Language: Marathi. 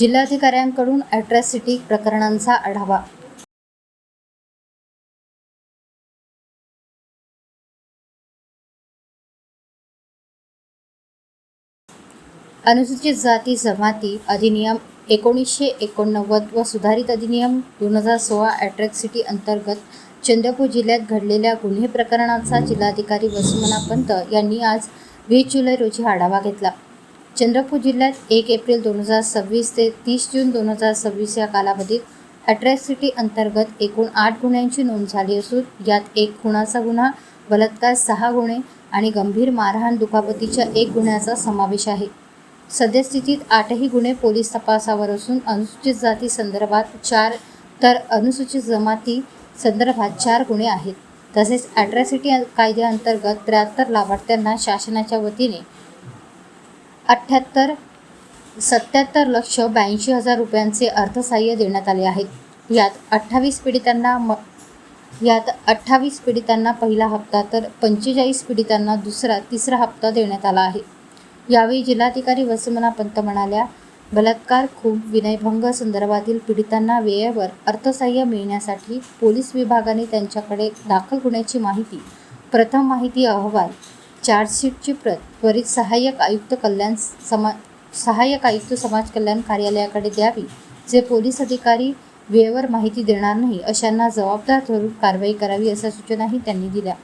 जिल्हाधिकाऱ्यांकडून अॅट्रॉसिटी प्रकरणांचा आढावा। अनुसूचित जाती जमाती अधिनियम 1989 व सुधारित अधिनियम 2016 अॅट्रॉसिटी अंतर्गत चंद्रपूर जिल्ह्यात घडलेल्या गुन्हे प्रकरणाचा जिल्हाधिकारी वसुमना पंत यांनी आज 20 जुलै रोजी आढावा घेतला। चंद्रपूर जिल्ह्यात 1 एप्रिल 2026 ते 30 जून 2026 या कालावधीत अॅट्रॉसिटी अंतर्गत एकूण 8 गुन्ह्यांची नोंद झाली असून यात 1 खुनाचा गुन्हा, बलात्कार 6 गुन्हे आणि गंभीर मारहाण दुखापतीच्या 1 गुन्ह्याचा समावेश आहे। सद्यस्थितीत 8ही गुन्हे पोलीस तपासावर असून अनुसूचित जाती संदर्भात 4 तर अनुसूचित जमाती संदर्भात 4 गुन्हे आहेत। तसेच अॅट्रॉसिटी कायद्याअंतर्गत 73 लाभार्थ्यांना शासनाच्या वतीने 77,82,80,000 रुपयांचे अर्थसहाय्य देण्यात आले आहे। यात 28 पीडितांना पहिला हप्ता तर 45 पीडितांना तिसरा हप्ता देण्यात आला आहे। यावेळी जिल्हाधिकारी वसुमना पंत म्हणाल्या, बलात्कार, खून, विनयभंग संदर्भातील पीडितांना वेळेवर अर्थसहाय्य मिळण्यासाठी पोलीस विभागाने त्यांच्याकडे दाखल गुन्ह्याची माहिती, प्रथम माहिती अहवाल, चार्जशीटची प्रत त्वरित सहाय्यक आयुक्त समाज कल्याण कार्यालयाकडे द्यावी। जे पोलीस अधिकारी वेळेवर माहिती देणार नाही अशांना जबाबदार धरून कारवाई करावी अशा सूचनाही त्यांनी दिल्या।